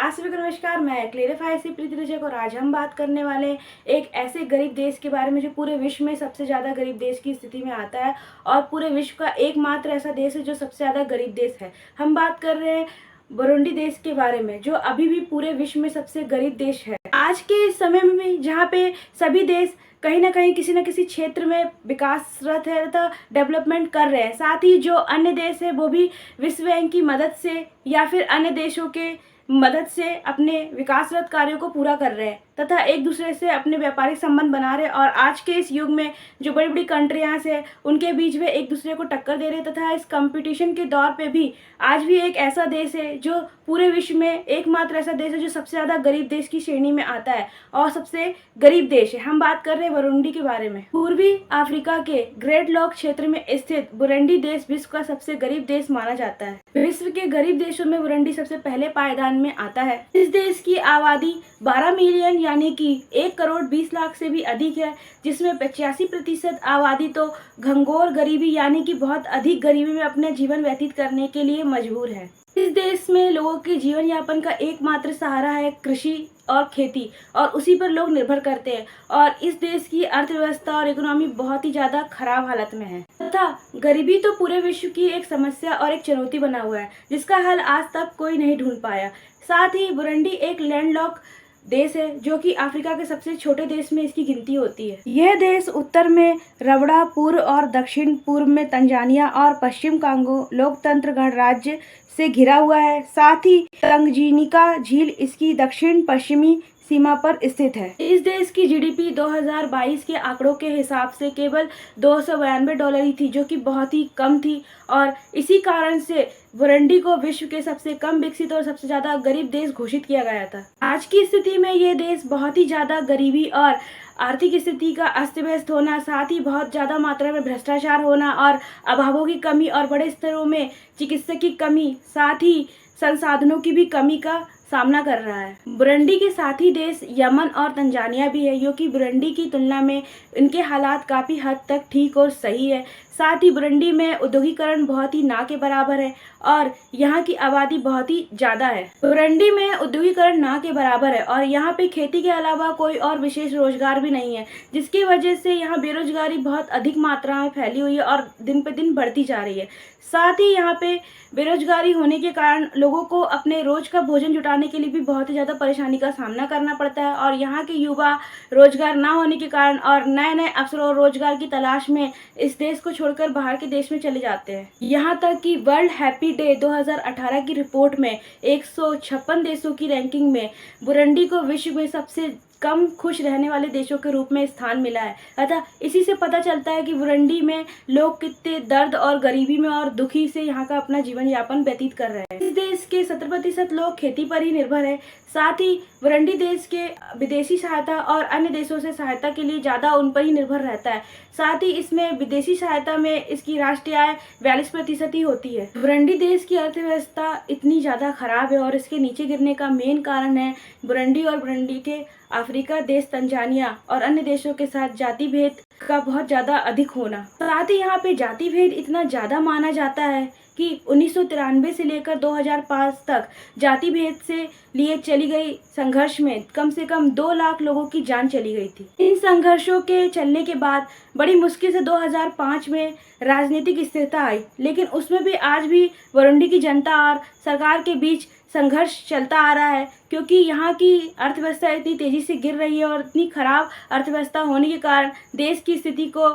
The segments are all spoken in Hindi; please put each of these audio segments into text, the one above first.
आप सभी को नमस्कार। मैं क्लेरिफाई से प्रीति रजक और आज हम बात करने वाले हैं एक ऐसे गरीब देश के बारे में जो पूरे विश्व में सबसे ज़्यादा गरीब देश की स्थिति में आता है और पूरे विश्व का एकमात्र ऐसा देश है जो सबसे ज़्यादा गरीब देश है। हम बात कर रहे हैं बुरुंडी देश के बारे में जो अभी भी पूरे विश्व में सबसे गरीब देश है। आज के समय में भी जहाँ पे सभी देश कहीं ना कहीं किसी न किसी क्षेत्र में विकासरत है तथा डेवलपमेंट कर रहे हैं, साथ ही जो अन्य देश है वो भी विश्व बैंक की मदद से या फिर अन्य देशों के मदद से अपने विकासरत कार्यों को पूरा कर रहे हैं तथा एक दूसरे से अपने व्यापारिक संबंध बना रहे हैं। और आज के इस युग में जो बड़ी बड़ी कंट्रियां हैं उनके बीच में एक दूसरे को टक्कर दे रहे हैं तथा इस कंपटीशन के दौर पे भी आज भी एक ऐसा देश है जो पूरे विश्व में एकमात्र ऐसा देश है जो सबसे ज़्यादा गरीब देश की श्रेणी में आता है और सबसे गरीब देश है। हम बात कर रहे हैं बुरुंडी के बारे में। पूर्वी अफ्रीका के ग्रेट लॉक क्षेत्र में स्थित बुरुंडी देश विश्व का सबसे गरीब देश माना जाता है। विश्व के गरीब देशों में बुरुंडी सबसे पहले पायदान में आता है। इस देश की आबादी 12 मिलियन यानी कि 1 करोड़ 20 लाख से भी अधिक है, जिसमें 85% आबादी तो घंघोर गरीबी यानी कि बहुत अधिक गरीबी में अपने जीवन व्यतीत करने के लिए मजबूर है। इस देश में लोगों के जीवन यापन का एकमात्र सहारा है कृषि और खेती और उसी पर लोग निर्भर करते हैं और इस देश की अर्थव्यवस्था और इकोनॉमी बहुत ही ज़्यादा खराब हालत में है तथा गरीबी तो पूरे विश्व की एक समस्या और एक चुनौती बना हुआ है जिसका हल आज तक कोई नहीं ढूंढ पाया। साथ ही बुरुंडी एक लैंडलॉक देश है जो कि अफ्रीका के सबसे छोटे देश में इसकी गिनती होती है। यह देश उत्तर में रबड़ा, पूर्व और दक्षिण पूर्व में तंजानिया और पश्चिम कांगो लोकतंत्र गणराज्य से घिरा हुआ है। साथ ही तंगजीनिका झील इसकी दक्षिण पश्चिमी सीमा पर स्थित है। इस देश की जीडीपी 2022 के आंकड़ों के हिसाब से केवल $292 ही थी, जो कि बहुत ही कम थी और इसी कारण से बुरुंडी को विश्व के सबसे कम विकसित और सबसे ज़्यादा गरीब देश घोषित किया गया था। आज की स्थिति में ये देश बहुत ही ज़्यादा गरीबी और आर्थिक स्थिति का अस्त व्यस्त होना, साथ ही बहुत ज़्यादा मात्रा में भ्रष्टाचार होना और अभावों की कमी और बड़े स्तरों में चिकित्सक की कमी, साथ ही संसाधनों की भी कमी का सामना कर रहा है। बुरुंडी के साथी देश यमन और तंजानिया भी है, जो कि बुरुंडी की तुलना में इनके हालात काफ़ी हद तक ठीक और सही है। साथ ही बुरुंडी में औद्योगिकरण बहुत ही ना के बराबर है और यहाँ की आबादी बहुत ही ज़्यादा है। बुरुंडी में औद्योगिकरण ना के बराबर है और यहाँ पे खेती के अलावा कोई और विशेष रोजगार भी नहीं है, जिसकी वजह से यहाँ बेरोजगारी बहुत अधिक मात्रा में फैली हुई है और दिन पे दिन बढ़ती जा रही है। साथ ही यहाँ पे बेरोजगारी होने के कारण लोगों को अपने रोज का भोजन जुटाने के लिए भी बहुत ही ज़्यादा परेशानी का सामना करना पड़ता है और यहाँ के युवा रोजगार ना होने के कारण और नए नए अवसरों और रोजगार की तलाश में इस देश को छोड़कर बाहर के देश में चले जाते हैं। यहाँ तक कि वर्ल्ड हैप्पी डे 2018 की रिपोर्ट में 156 देशों की रैंकिंग में बुरुंडी को विश्व में सबसे कम खुश रहने वाले देशों के रूप में स्थान मिला है। अतः इसी से पता चलता है कि बुरुंडी में लोग कितने दर्द और गरीबी में और दुखी से यहाँ का अपना जीवन यापन व्यतीत कर रहे हैं। इस देश के 70% लोग खेती पर ही निर्भर है। साथ ही बुरुंडी देश के विदेशी सहायता और अन्य देशों से सहायता के लिए ज़्यादा उन पर ही निर्भर रहता है। साथ ही इसमें विदेशी सहायता में इसकी राष्ट्रीय आय 42% ही होती है। बुरुंडी देश की अर्थव्यवस्था इतनी ज़्यादा खराब है और इसके नीचे गिरने का मेन कारण है बुरुंडी और बुरुंडी के अफ्रीका देश तंजानिया और अन्य देशों के साथ जाति भेद का बहुत ज़्यादा अधिक होना। साथ ही यहाँ पे जाति भेद इतना ज़्यादा माना जाता है कि 1993 से लेकर 2005 तक जाति भेद से लिए चली गई संघर्ष में कम से कम 2 लाख लोगों की जान चली गई थी। इन संघर्षों के चलने के बाद बड़ी मुश्किल से 2005 में राजनीतिक स्थिरता आई, लेकिन उसमें भी आज भी बुरुंडी की जनता और सरकार के बीच संघर्ष चलता आ रहा है, क्योंकि यहाँ की अर्थव्यवस्था इतनी तेज़ी से गिर रही है और इतनी खराब अर्थव्यवस्था होने के कारण देश की स्थिति को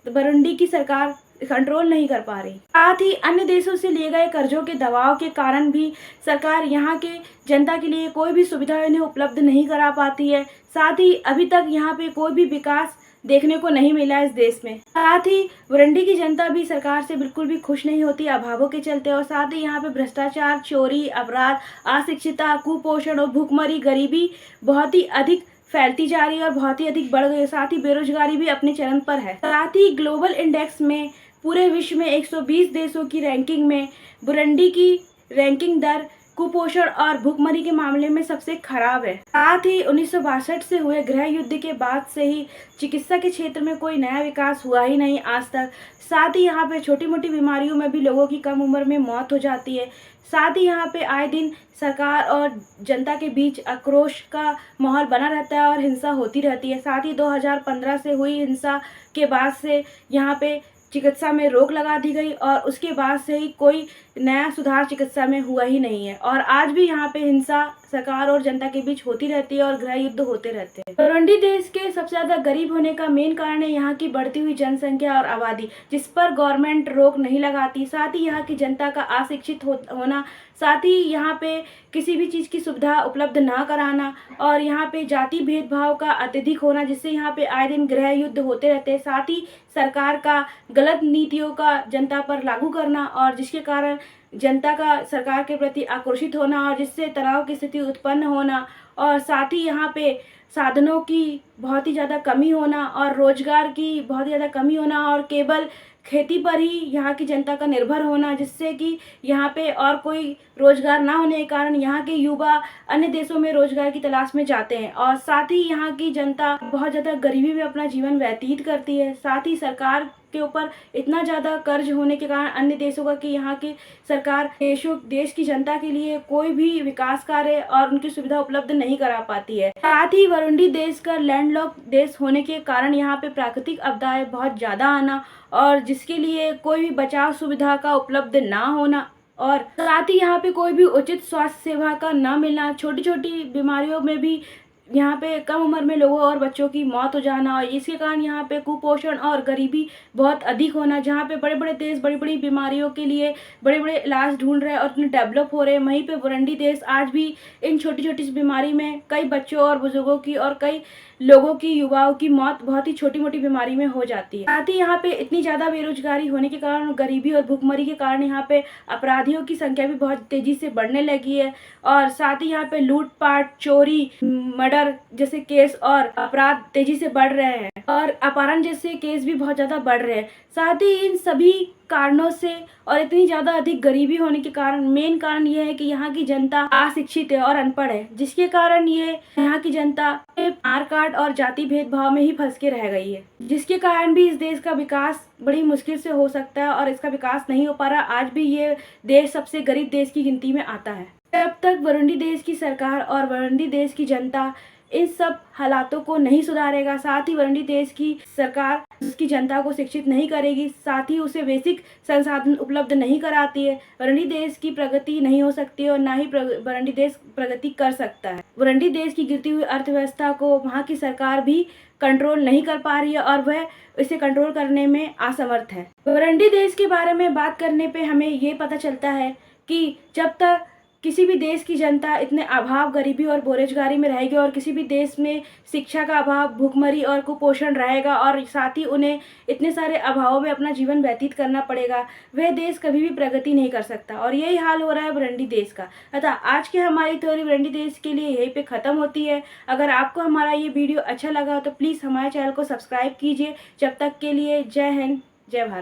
बुरुंडी की सरकार कंट्रोल नहीं कर पा रही। साथ ही अन्य देशों से लिए गए कर्जों के दबाव के कारण भी सरकार यहाँ के जनता के लिए कोई भी सुविधा इन्हें उपलब्ध नहीं करा पाती है। साथ ही अभी तक यहाँ पे कोई भी विकास देखने को नहीं मिला इस देश में। साथ ही बुरुंडी की जनता भी सरकार से बिल्कुल भी खुश नहीं होती अभावों के चलते और साथ ही यहाँ पे भ्रष्टाचार, चोरी, अपराध, अशिक्षिता, कुपोषण और भूखमरी, गरीबी बहुत ही अधिक फैलती जा रही है और बहुत ही अधिक बढ़ गई है। साथ ही बेरोजगारी भी अपने चरम पर है। साथ ही ग्लोबल इंडेक्स में पूरे विश्व में 120 देशों की रैंकिंग में बुरुंडी की रैंकिंग दर कुपोषण और भूखमरी के मामले में सबसे खराब है। साथ ही 1962 से हुए गृह युद्ध के बाद से ही चिकित्सा के क्षेत्र में कोई नया विकास हुआ ही नहीं आज तक। साथ ही यहाँ पे छोटी मोटी बीमारियों में भी लोगों की कम उम्र में मौत हो जाती है। साथ ही यहाँ पे आए दिन सरकार और जनता के बीच आक्रोश का माहौल बना रहता है और हिंसा होती रहती है। साथ ही 2015 से हुई हिंसा के बाद से यहाँ पे चिकित्सा में रोक लगा दी गई और उसके बाद से ही कोई नया सुधार चिकित्सा में हुआ ही नहीं है और आज भी यहाँ पे हिंसा सरकार और जनता के बीच होती रहती है और गृह युद्ध होते रहते हैं। बुरुंडी देश के सबसे ज़्यादा गरीब होने का मेन कारण है यहाँ की बढ़ती हुई जनसंख्या और आबादी, जिस पर गवर्नमेंट रोक नहीं लगाती। साथ ही यहाँ की जनता का अशिक्षित होना, साथ ही यहाँ पे किसी भी चीज़ की सुविधा उपलब्ध ना कराना और यहाँ पे जाति भेदभाव का अत्यधिक होना, जिससे यहाँ पे आए दिन गृह युद्ध होते रहते हैं। साथ ही सरकार का गलत नीतियों का जनता पर लागू करना और जिसके कारण जनता का सरकार के प्रति आक्रोशित होना और जिससे तनाव की स्थिति उत्पन्न होना और साथ ही यहाँ पे साधनों की बहुत ही ज़्यादा कमी होना और रोजगार की बहुत ही ज़्यादा कमी होना और केवल खेती पर ही यहाँ की जनता का निर्भर होना, जिससे कि यहाँ पे और कोई रोजगार ना होने के कारण यहाँ के युवा अन्य देशों में रोजगार की तलाश में जाते हैं और साथ ही यहाँ की जनता बहुत ज़्यादा गरीबी में अपना जीवन व्यतीत करती है। साथ ही सरकार के ऊपर इतना ज़्यादा कर्ज होने के कारण अन्य देशों का कि यहाँ की सरकार देश की जनता के लिए कोई भी विकास कार्य और उनकी सुविधा उपलब्ध नहीं करा पाती है। साथ ही बुरुंडी देश का लैंडलॉक देश होने के कारण यहाँ पे प्राकृतिक आपदाएं बहुत ज़्यादा आना और जिसके लिए कोई भी बचाव सुविधा का उपलब्ध ना होना और साथ ही यहाँ पे कोई भी उचित स्वास्थ्य सेवा का ना मिलना, छोटी छोटी बीमारियों में भी यहाँ पे कम उम्र में लोगों और बच्चों की मौत हो जाना और इसके कारण यहाँ पे कुपोषण और गरीबी बहुत अधिक होना, जहाँ पे बड़े बड़े देश बड़ी बड़ी बीमारियों के लिए बड़े बड़े इलाज ढूंढ रहे हैं और उतने डेवलप हो रहे हैं, वहीं पे बुरुंडी देश आज भी इन छोटी छोटी बीमारी में कई बच्चों और बुजुर्गों की और कई लोगों की युवाओं की मौत बहुत ही छोटी मोटी बीमारी में हो जाती है। साथ ही यहाँ पे इतनी ज़्यादा बेरोजगारी होने के कारण, गरीबी और भूखमरी के कारण यहाँ पे अपराधियों की संख्या भी बहुत तेजी से बढ़ने लगी है और साथ ही यहाँ पे लूटपाट, चोरी, मर्डर जैसे केस और अपराध तेजी से बढ़ रहे हैं और अपहरण जैसे केस भी बहुत ज़्यादा बढ़ रहे हैं। साथ ही इन सभी कारणों से और इतनी ज़्यादा अधिक गरीबी होने के कारण मेन कारण यह है कि यहाँ की जनता अशिक्षित है और अनपढ़ है, जिसके कारण ये यहाँ की जनता मार काट और जाति भेदभाव में ही फंस के रह गई है, जिसके कारण भी इस देश का विकास बड़ी मुश्किल से हो सकता है और इसका विकास नहीं हो पा रहा। आज भी ये देश सबसे गरीब देश की गिनती में आता है। जब तक बुरुंडी देश की सरकार और बुरुंडी देश की जनता इन सब हालातों को नहीं सुधारेगा, साथ ही बुरुंडी देश की सरकार उसकी जनता को शिक्षित नहीं करेगी, साथ ही उसे बेसिक संसाधन उपलब्ध नहीं कराती है, बुरुंडी देश की प्रगति नहीं हो सकती है और ना ही बुरुंडी देश प्रगति कर सकता है। बुरुंडी देश की गिरती हुई अर्थव्यवस्था को वहाँ की सरकार भी कंट्रोल नहीं कर पा रही है और वह इसे कंट्रोल करने में असमर्थ है। बुरुंडी देश के बारे में बात करने पे हमें ये पता चलता है कि जब तक किसी भी देश की जनता इतने अभाव, गरीबी और बेरोजगारी में रहेगी और किसी भी देश में शिक्षा का अभाव, भूखमरी और कुपोषण रहेगा और साथ ही उन्हें इतने सारे अभावों में अपना जीवन व्यतीत करना पड़ेगा, वह देश कभी भी प्रगति नहीं कर सकता और यही हाल हो रहा है बुरुंडी देश का। अतः आज की हमारी थ्योरी बुरुंडी देश के लिए यहीं पे ख़त्म होती है। अगर आपको हमारा ये वीडियो अच्छा लगा तो प्लीज़ हमारे चैनल को सब्सक्राइब कीजिए। जब तक के लिए जय हिंद, जय भारत।